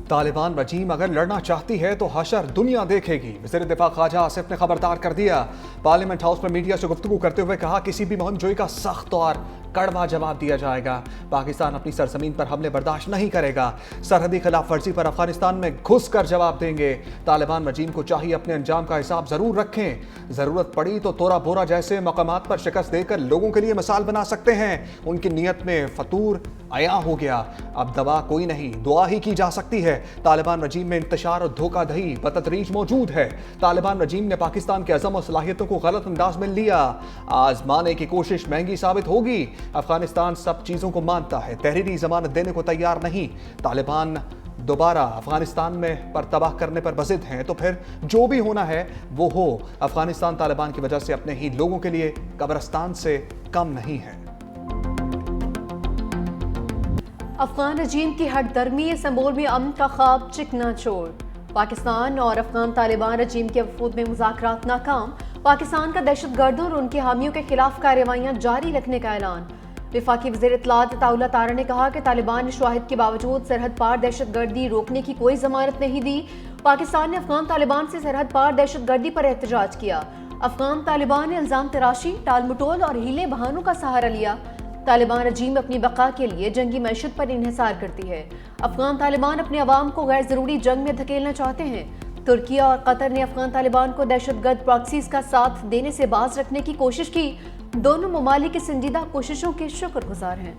तालिबान रजीम अगर लड़ना चाहती है तो हशर दुनिया देखेगी। वज़ीर दिफा ख्वाजा आसिफ ने खबरदार कर दिया। पार्लियामेंट हाउस में मीडिया से गुफ्तगू करते हुए कहा, किसी भी मुहिमजोई का सख्त और कड़वा जवाब दिया जाएगा। पाकिस्तान अपनी सरजमीन पर हमले बर्दाश्त नहीं करेगा। सरहदी खिलाफ वर्जी पर अफगानिस्तान में घुस कर जवाब देंगे। तालिबान रजीम को चाहिए अपने अंजाम का हिसाब जरूर रखें। जरूरत पड़ी तो तोरा बोरा जैसे मकामात पर शिकस्त देकर लोगों के लिए मिसाल बना सकते हैं। उनकी नीयत में फतूर आया हो गया। अब दवा कोई नहीं, दुआ ही की जा सकती है। तालिबान रजीम में इंतशार और धोखाधड़ी बतदरीज मौजूद है। तालिबान रजीम ने पाकिस्तान के अज़म और सलाहियतों को गलत अंदाज में लिया। आजमाने की कोशिश महंगी साबित होगी। अफगानिस्तान सब चीजों को मानता है, तहरीरी जमानत देने को तैयार नहीं। तालिबान दोबारा अफगानिस्तान में पर तबाह करने पर बज़िद हैं तो फिर जो भी होना है वो हो। अफगानिस्तान तालिबान की वजह से अपने ही लोगों के लिए कब्रिस्तान से कम नहीं है। अफगान रजीम की हटदर्मी इस्तांबुल में अमन का ख्वाब चिकनाचूर। पाकिस्तान और अफगान तालिबान रजीम के वफूद में मुज़ाकरात नाकाम। पाकिस्तान का दहशत गर्दों और उनके हामियों के खिलाफ कार्रवाइयां जारी रखने का ऐलान। वफाकी वज़ीर इत्तलात अताउल्लाह तारा ने कहा कि तालिबान ने शवाहिद के बावजूद सरहद पार दहशत गर्दी रोकने की कोई जमानत नहीं दी। पाकिस्तान ने अफगान तालिबान से सरहद पार दहशत गर्दी पर एहतजाज किया। अफगान तालिबान ने इल्जाम तराशी, टाल मटोल और हीले बहानों का सहारा लिया। तालिबान रजीम अपनी बका के लिए जंगी मैशत पर इन्हिसार करती है। अफगान तालिबान अपने अवाम को गैर जरूरी जंग में धकेलना चाहते हैं। तुर्किया और कतर ने अफगान तालिबान को दहशतगर्द प्रॉक्सीज का साथ देने से बाज रखने की कोशिश की। दोनों ममालिक की संजीदा कोशिशों के शुक्रगुजार हैं।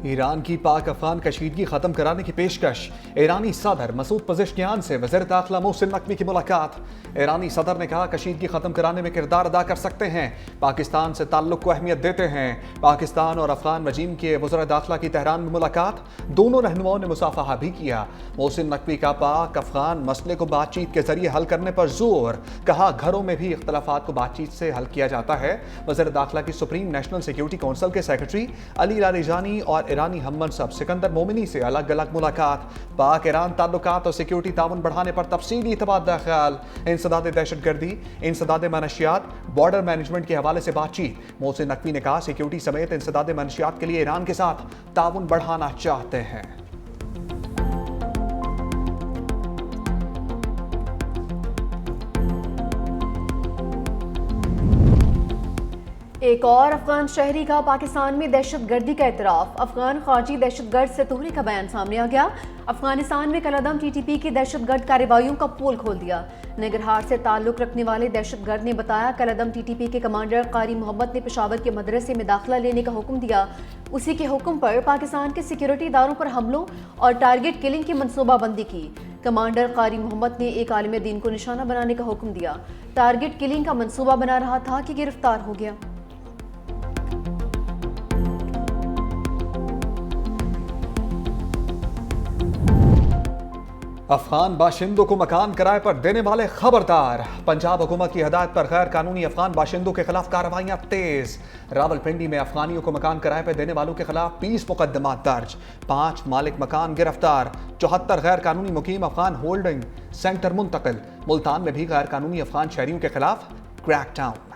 ईरान की पाक अफगान कशीदगी खत्म कराने की पेशकश। ईरानी सदर मसूद पज़ेश्कियान से वज़ीर दाखिला मोहसिन नकवी की मुलाकात। ईरानी सदर ने कहा, कशीदगी खत्म कराने में किरदार अदा कर सकते हैं, पाकिस्तान से ताल्लुक को अहमियत देते हैं। पाकिस्तान और अफगान रजीम के वज़ीर दाखिला की तेहरान में मुलाकात। दोनों रहनुमाओं ने मुसाफहा भी किया। मोहसिन नकवी का पाक अफगान मसले को बातचीत के जरिए हल करने पर जोर। कहा, घरों में भी इख्तलाफात को बातचीत से हल किया जाता है। वज़ीर दाखिला की सुप्रीम नेशनल सिक्योरिटी काउंसिल के सेक्रेटरी अली लारिजानी और ईरानी हममनसब सिकंदर मोमिनी से अलग अलग मुलाकात। पाक ईरान ताल्लुकात और सिक्योरिटी ताउन बढ़ाने पर तफसीली तबादला ख्याल। इंसदाद दहशतगर्दी, इंसदाद मनशियात, बॉर्डर मैनेजमेंट के हवाले से बातचीत। मोहसिन नकवी ने कहा, सिक्योरिटी समेत इंसदाद मनशियात के लिए ईरान के साथ ताउन बढ़ाना चाहते हैं। एक और अफगान शहरी का पाकिस्तान में दहशत गर्दी का इतराफ। अफगान खारजी दहशत गर्द सतूरी का बयान सामने आ गया। अफगानिस्तान में कलअदम TTP की दहशत गर्द कार्रवाइयों का पोल खोल दिया। नगरहार से ताल्लुक रखने वाले दहशत गर्द ने बताया, कलअदम TTP के कमांडर कारी मोहम्मद ने पेशावर के मदरसे में दाखिला लेने का हुक्म दिया। उसी के हुक्म पर पाकिस्तान के सिक्योरिटी इदारों पर हमलों और टारगेट किलिंग की मनसूबाबंदी की। कमांडर कारी मोहम्मद ने एक आलिम दीन को निशाना बनाने का हुक्म दिया। टारगेट किलिंग का मनसूबा बना रहा था कि गिरफ्तार हो गया। अफगान बाशिंदों को मकान किराए पर देने वाले खबरदार। पंजाब हुकूमत की हदायत पर गैर कानूनी अफगान बाशिंदों के खिलाफ कार्रवाइयां तेज। रावलपिंडी में अफगानियों को मकान किराए पर देने वालों के खिलाफ 20 मुकदमात दर्ज। 5 मालिक मकान गिरफ्तार। 74 गैर कानूनी मुकीम अफगान होल्डिंग सेंटर मुंतकिल। मुल्तान में भी गैर कानूनी अफगान शहरियों के खिलाफ क्रैकडाउन।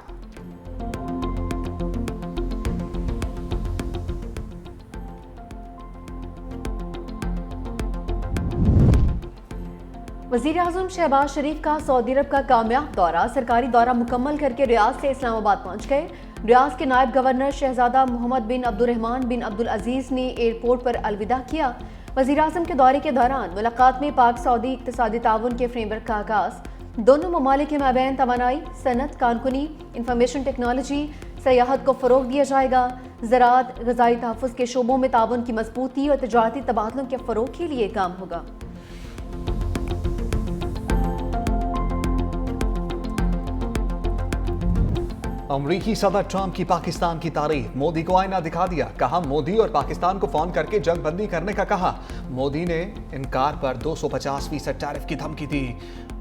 वज़ीर आज़म शहबाज शरीफ का सऊदी अरब का कामयाब दौरा। सरकारी दौरा मुकम्मल करके रियाद से इस्लामाबाद पहुंच गए। रियाद के नायब गवर्नर शहजादा मोहम्मद बिन अब्दुर्रहमान बिन अब्दुल अजीज़ ने एयरपोर्ट पर अलविदा किया। वज़ीर आज़म के दौरे के दौरान मुलाकात में पाक सऊदी इक़्तिसादी ताउन के फ्रेमवर्क का आगाज़। दोनों ममालिक के माबैन तवानाई, सनत, कानकुनी, इंफॉर्मेशन टेक्नोलॉजी, सयाहत को फ़रोग़ दिया जाएगा। ज़राअत, ग़ज़ाई तहफ़्फ़ुज़ के शोबों में ताउन की मज़बूती और तजारती तबादलों के फ़रोग़ के लिए काम होगा। अमरीकी सदर ट्रंप की पाकिस्तान की तारीफ। मोदी को आईना दिखा दिया। कहा, मोदी और पाकिस्तान को फोन करके जंग बंदी करने का कहा। मोदी ने इनकार पर 250% टैरिफ की धमकी दी।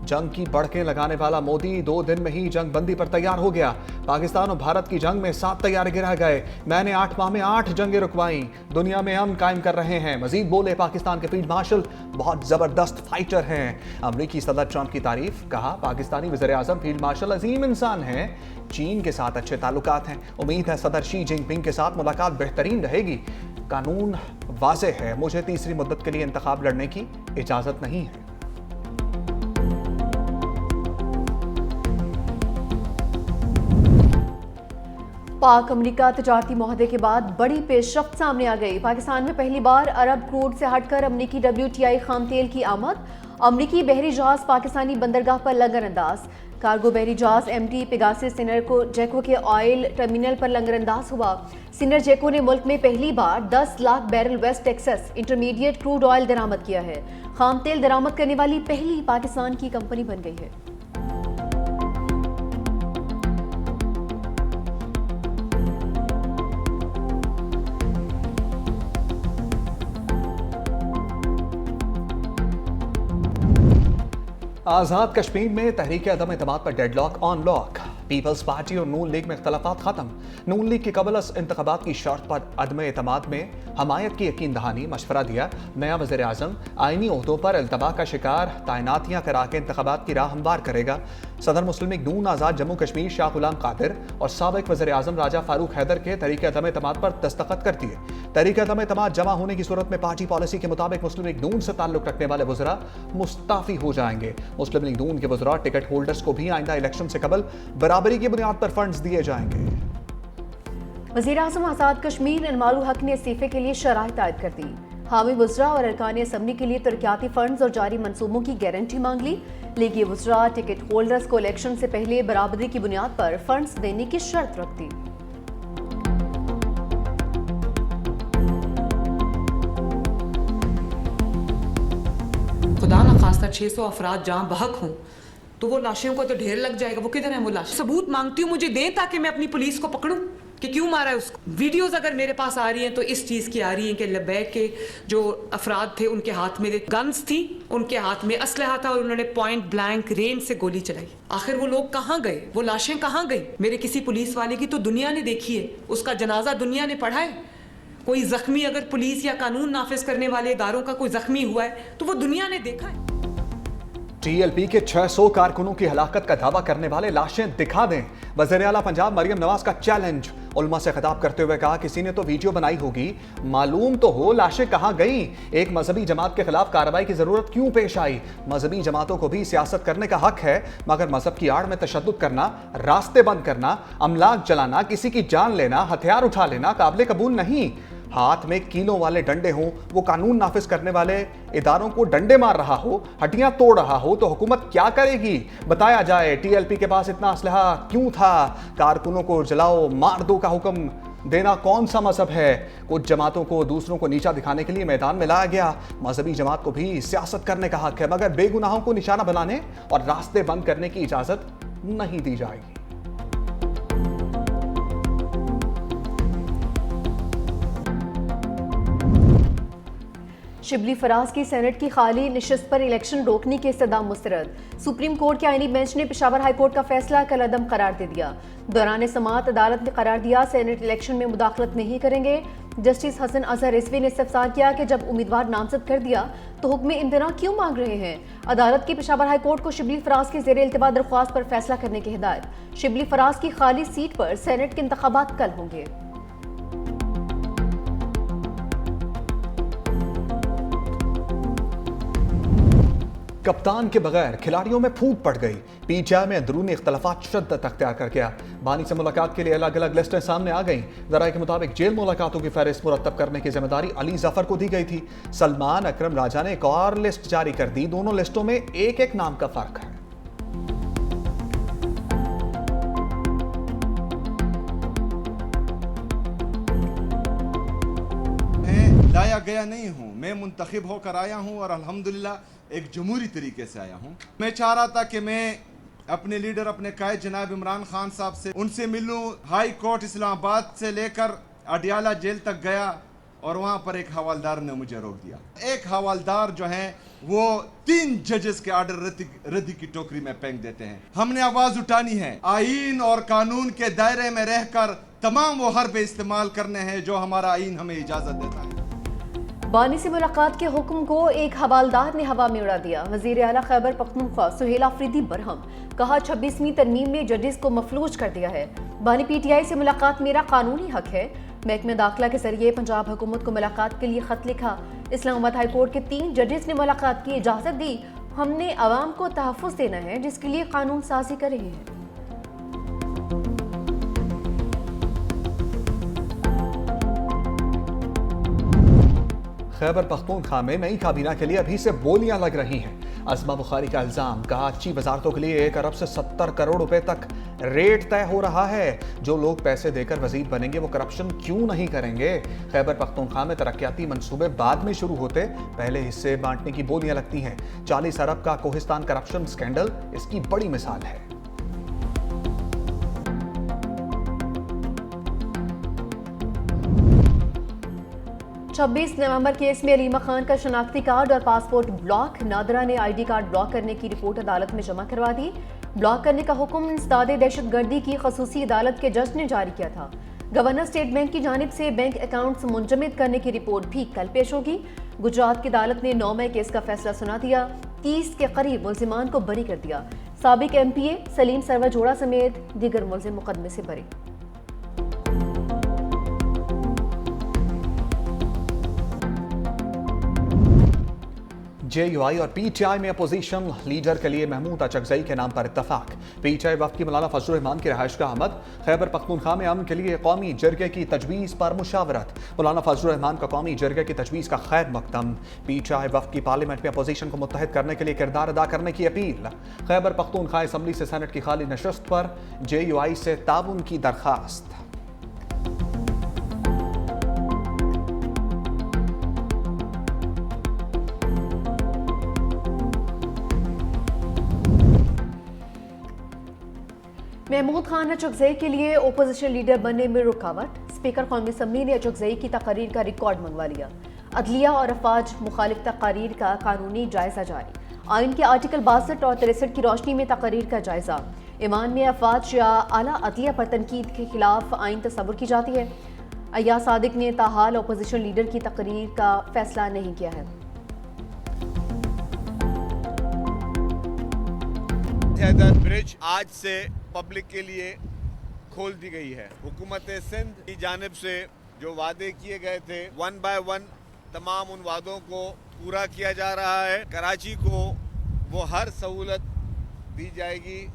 जंग की बढ़के लगाने वाला मोदी 2 दिन में ही जंग बंदी पर तैयार हो गया। पाकिस्तान और भारत की जंग में 7 तैयारे गिरा गए। मैंने 8 माह में 8 जंगें रुकवाई, दुनिया में हम कायम कर रहे हैं। मजीद बोले पाकिस्तान के फील्ड मार्शल बहुत जबरदस्त फाइटर हैं। अमरीकी सदर ट्रंप की तारीफ, कहा पाकिस्तानी वज़ीर आज़म फील्ड मार्शल अजीम इंसान हैं, चीन के साथ अच्छे ताल्लुकात हैं। उम्मीद है सदर शी जिनपिंग के साथ मुलाकात बेहतरीन रहेगी। कानून वाज़ेह है, मुझे तीसरी मुद्दत के लिए इंतखाब लड़ने की इजाज़त नहीं है। पाक अमरीका तजारती मुआहदे के बाद बड़ी पेशरफ्त सामने आ गई। पाकिस्तान में पहली बार अरब क्रूड से हटकर अमरीकी WTI खाम तेल की आमद। अमरीकी बहरी जहाज पाकिस्तानी बंदरगाह पर लंगर अंदाज। कार्गो बहरी जहाज MT पेगासस जेको के ऑयल टर्मिनल पर लंगर अंदाज हुआ। सिनर जेको ने मुल्क में पहली बार 10 lakh barrel West Texas intermediate crude oil दरामद किया है। खाम तेल दरामद करने वाली पहली पाकिस्तान की कंपनी बन गई है। आज़ाद कश्मीर में तहरीक अदम एतमाद पर deadlock on lock. Peoples Party और नून लीग में इख्तलाफात खत्म। नून लीग की कबल इंतखाबात की शर्त पर अदम एतमाद में हमायत की यकीन दहानी, मशवरा दिया। नया वज़ीर आज़म आइनी ओहदों पर अल्तबा का शिकार तैनातियाँ करा के इंतखाबात की राह हमवार करेगा। सदर मुस्लिम लीग नून आज़ाद जम्मू कश्मीर शाह गुलाम कादिर और साबिक वज़ीर आज़म राजा फारूक हैदर के तहरीक अदम एतमाद पर दस्तखत कर दिए। तहरीक अदम एतमाद जमा होने की सूरत में पार्टी पॉलिसी के मुताबिक मुस्लिम लीग नून से ताल्लुक रखने वाले वज़रा मुस्ताफ़ी हो जाएंगे। मुस्लिम लीग नून के वज़रा टिकट होल्डर्स को भी आइंदा इलेक्शन से कबल बराबरी की बुनियाद पर फंड्स दिए जाएंगे। वज़ीर आज़म आज़ाद कश्मीर इनमालू हक ने इस्तीफे के लिए शराइत आयद कर दी। हामी वज़रा और अरकान असम्बली के लिए तरक्याती फंड्स और जारी मंसूबों की गारंटी मांग ली। लीगी वज़रा टिकट होल्डर्स को इलेक्शन से पहले बराबरी की बुनियाद पर फंड्स देने की शर्त रख दी। खुदा ना खास्ता 600 अफराद जहाँ बहक हों तो वो लाशों को तो ढेर लग जाएगा। वो किधर है वो लाश? सबूत मांगती हूँ, मुझे दें ताकि मैं अपनी पुलिस को पकड़ूं कि क्यों मारा है उसको। वीडियोस अगर मेरे पास आ रही हैं तो इस चीज़ की आ रही हैं कि लबैक के जो अफराद थे उनके हाथ में गन्स थी, उनके हाथ में असलहा था और उन्होंने पॉइंट ब्लैंक रेंज से गोली चलाई। आखिर वो लोग कहाँ गए? वो लाशें कहाँ गई? मेरे किसी पुलिस वाले की तो दुनिया ने देखी है, उसका जनाजा दुनिया ने पढ़ा है। कोई जख्मी अगर पुलिस या कानून नाफिज करने वाले इदारों का कोई जख्मी हुआ है तो वो दुनिया ने देखा है। TLP के 600 कारकुनों की हलाकत का दावा करने वाले लाशें दिखा दें। वज़ीर आला पंजाब मरियम नवाज का चैलेंज। उलमा से खिताब करते हुए कहा किसी ने तो वीडियो बनाई होगी, मालूम तो हो लाशें कहाँ गई। एक मजहबी जमात के खिलाफ कार्रवाई की जरूरत क्यों पेश आई? मजहबी जमातों को भी सियासत करने का हक है, मगर मजहब की आड़ में तशद्दुद करना, रास्ते बंद करना, अमलाक जलाना, किसी की जान लेना, हथियार उठा लेना काबिल कबूल नहीं। हाथ में कीलों वाले डंडे हों, वो कानून नाफिज करने वाले इदारों को डंडे मार रहा हो, हड्डियां तोड़ रहा हो, तो हुकूमत क्या करेगी? बताया जाए TLP के पास इतना असलहा क्यों था? कारकुनों को जलाओ मार दो का हुक्म देना कौन सा मजहब है? कुछ जमातों को दूसरों को नीचा दिखाने के लिए मैदान में लाया गया। मजहबी जमात को भी सियासत करने का हक है, मगर बेगुनाहों को निशाना बनाने और रास्ते बंद करने की इजाजत नहीं दी जाएगी। शिबली फराज की सेनेट की खाली नशिस्त पर इलेक्शन रोकने की इस्तदाम मुस्तरद। सुप्रीम कोर्ट के आईनी बेंच ने पेशावर हाई कोर्ट का फैसला कलअदम करार दे दिया। दौरान समाअत अदालत ने करार दिया सेनेट इलेक्शन में मुदाखलत नहीं करेंगे। जस्टिस हसन अजहर रिजवी ने इस्तफसार किया कि जब उम्मीदवार नामजद कर दिया तो हुक्म इम्तना क्यों मांग रहे हैं? अदालत की पेशावर हाई कोर्ट को शिबली फराज की ज़ेर इल्तिबा दरख्वास्त पर फैसला करने की हिदायत। शिबली फराज की खाली सीट पर सेनेट के इंतखाबात कल होंगे। कप्तान के बगैर खिलाड़ियों में फूट पड़ गई। PTI में अंदरूनी इख्तलाफात शिद्दत अख्तियार कर गया। बानी से मुलाकात के लिए अलग अलग लिस्टें सामने आ गईं। ज़राए के मुताबिक जेल मुलाकातों की फहरिस्त मुरतब करने की जिम्मेदारी अली जफर को दी गई थी। सलमान अकरम राजा ने एक और लिस्ट जारी कर दी। दोनों लिस्टों में एक एक नाम का फर्क है। मैं लाया गया नहीं हूँ, मैं मुंतखब होकर आया हूँ और अल्हम्दुलिल्लाह एक जमहूरी तरीके से आया हूँ। मैं चाह रहा था कि मैं अपने लीडर अपने कायद जनाब इमरान खान साहब से उनसे मिलूं। हाई कोर्ट इस्लामाबाद से लेकर अडियाला जेल तक गया, اور وہاں پر ایک حوالدار نے مجھے روک دیا. ایک حوالدار جو ہیں وہ 3 ججز کے آرڈر ردی کی ٹوکری میں پھینک دیتے ہیں. ہم نے آواز اٹھانی ہے. آئین اور قانون کے دائرے میں رہ کر تمام وہ حربے استعمال کرنے ہیں جو ہمارا آئین ہمیں اجازت دیتا ہے. بانی سے ملاقات کے حکم کو ایک حوالدار نے ہوا میں اڑا دیا. وزیر اعلیٰ خیبر پختونخوا سہیل آفریدی برہم کہا 26ویں ترمیم نے ججز کو مفلوج کر دیا ہے. بانی پی ٹی آئی سے ملاقات میرا قانونی حق ہے. محکمہ داخلہ کے ذریعے پنجاب حکومت کو ملاقات کے لیے خط لکھا. اسلام آباد ہائی کورٹ کے 3 ججز نے ملاقات کی اجازت دی. ہم نے عوام کو تحفظ دینا ہے جس کے لیے قانون سازی کر رہے ہیں. خیبر پختونخوا میں نئی کابینہ کے لیے ابھی سے بولیاں لگ رہی ہیں. عظمہ بخاری کا الزام، کہا اچھی وزارتوں کے لیے 1 ارب سے 70 کروڑ روپے تک ریٹ طے ہو رہا ہے. جو لوگ پیسے دے کر وزیر بنیں گے وہ کرپشن کیوں نہیں کریں گے؟ خیبر پختونخوا میں ترقیاتی منصوبے بعد میں شروع ہوتے، پہلے حصے بانٹنے کی بولیاں لگتی ہیں. 40 ارب کا کوہستان کرپشن سکینڈل اس کی بڑی مثال ہے. چھبیس نومبر کیس میں علیمہ خان کا شناختی کارڈ اور پاسپورٹ بلاک. نادرہ نے آئی ڈی کارڈ بلاک کرنے کی رپورٹ عدالت میں جمع کروا دی. بلاک کرنے کا حکم انسداد دہشت گردی کی خصوصی عدالت کے جج نے جاری کیا تھا. گورنر اسٹیٹ بینک کی جانب سے بینک اکاؤنٹس منجمد کرنے کی رپورٹ بھی کل پیش ہوگی. گجرات کی عدالت نے 9 مئی کیس کا فیصلہ سنا دیا. 30 کے قریب ملزمان کو بری کر دیا. سابق ایم پی اے سلیم سرور جوڑا سمیت دیگر ملزم مقدمے سے بری. جے یو آئی اور پی ٹی آئی میں اپوزیشن لیڈر کے لیے محمود اچکزئی کے نام پر اتفاق. پی ٹی آئی وفد کی مولانا فضل الرحمان کی رہائش گاہ آمد. خیبر پختونخوا میں امن کے لیے قومی جرگے کی تجویز پر مشاورت. مولانا فضل الرحمان کا قومی جرگے کی تجویز کا خیر مقدم. پی ٹی آئی وفد کی پارلیمنٹ میں اپوزیشن کو متحد کرنے کے لیے کردار ادا کرنے کی اپیل. خیبر پختونخوا اسمبلی سے سینٹ کی خالی نشست پر جے یو آئی سے تعاون کی درخواست. محمود خان اچکزئی کے لیے اپوزیشن لیڈر بننے میں رکاوٹ. اسپیکر قومی اسمبلی نے اچکزئی کی تقاریر کا ریکارڈ منگوا لیا. عدلیہ اور افواج مخالف تقاریر کا قانونی جائزہ جاری. آئین کے آرٹیکل 62 اور 63 کی روشنی میں تقاریر کا جائزہ. ایوان میں افواج یا اعلیٰ عدلیہ پر تنقید کے خلاف آئین تصور کی جاتی ہے. ایاز صادق نے تاحال اپوزیشن لیڈر کی تقریر کا فیصلہ نہیں کیا ہے. حیدر برج آج سے پبلک کے لیے کھول دی گئی ہے. حکومت سندھ کی جانب سے جو وعدے کیے گئے تھے 1 بائی 1 تمام ان وعدوں کو پورا کیا جا رہا ہے. کراچی کو وہ ہر سہولت دی جائے گی.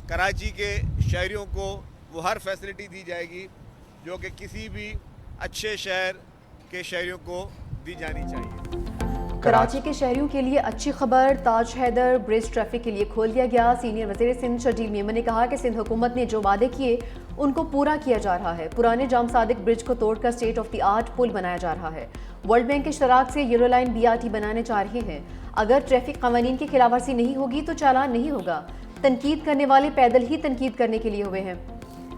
کراچی کے شہریوں کو وہ ہر فیسلٹی دی جائے گی جو کہ کسی بھی اچھے شہر کے شہریوں کو دی جانی چاہیے. کراچی کے شہریوں کے لیے اچھی خبر. تاج حیدر برج ٹریفک کے لیے کھول دیا گیا. سینئر وزیر سندھ شرجیل میمن نے کہا کہ سندھ حکومت نے جو وعدے کیے ان کو پورا کیا جا رہا ہے. پرانے جام صادق برج کو توڑ کر اسٹیٹ آف دی آرٹ پل بنایا جا رہا ہے. ورلڈ بینک کے اشتراک سے یورو لائن BRT بنانے جا رہے ہیں. اگر ٹریفک قوانین کی خلاف ورزی نہیں ہوگی تو چالان نہیں ہوگا. تنقید کرنے والے پیدل ہی تنقید کرنے کے لیے ہوئے ہیں.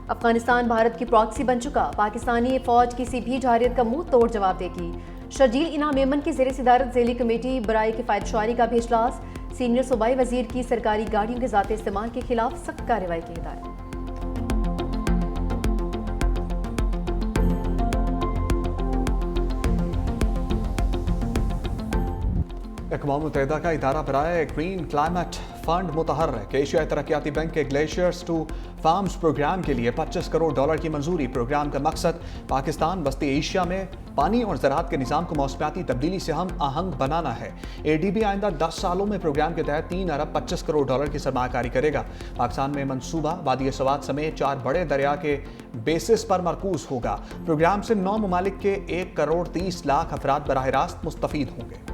افغانستان بھارت کی پراکسی بن چکا. پاکستانی فوج کسی بھی جارحیت کا منہ توڑ جواب دے گی. شرجیل انعام میمن کی زیر صدارت ذیلی کمیٹی برائے کفایت شعاری کا بھی اجلاس. سینئر صوبائی وزیر کی سرکاری گاڑیوں کے ذاتی استعمال کے خلاف سخت کارروائی کی ہدایت. اقوام متحدہ کا ادارہ برائے گرین کلائمیٹ فنڈ متحرک. ایشیائی ترقیاتی بینک کے گلیشیئرز ٹو فارمز پروگرام کے لیے $25 کروڑ کی منظوری. پروگرام کا مقصد پاکستان وسطی ایشیا میں پانی اور زراعت کے نظام کو موسمیاتی تبدیلی سے ہم آہنگ بنانا ہے. ADB آئندہ 10 سالوں میں پروگرام کے تحت $3 ارب $25 کروڑ کی سرمایہ کاری کرے گا. پاکستان میں منصوبہ وادی سوات سمیت 4 بڑے دریا کے بیسس پر مرکوز ہوگا. پروگرام سے 9 ممالک کے 1 کروڑ 30 لاکھ افراد براہ راست مستفید ہوں گے.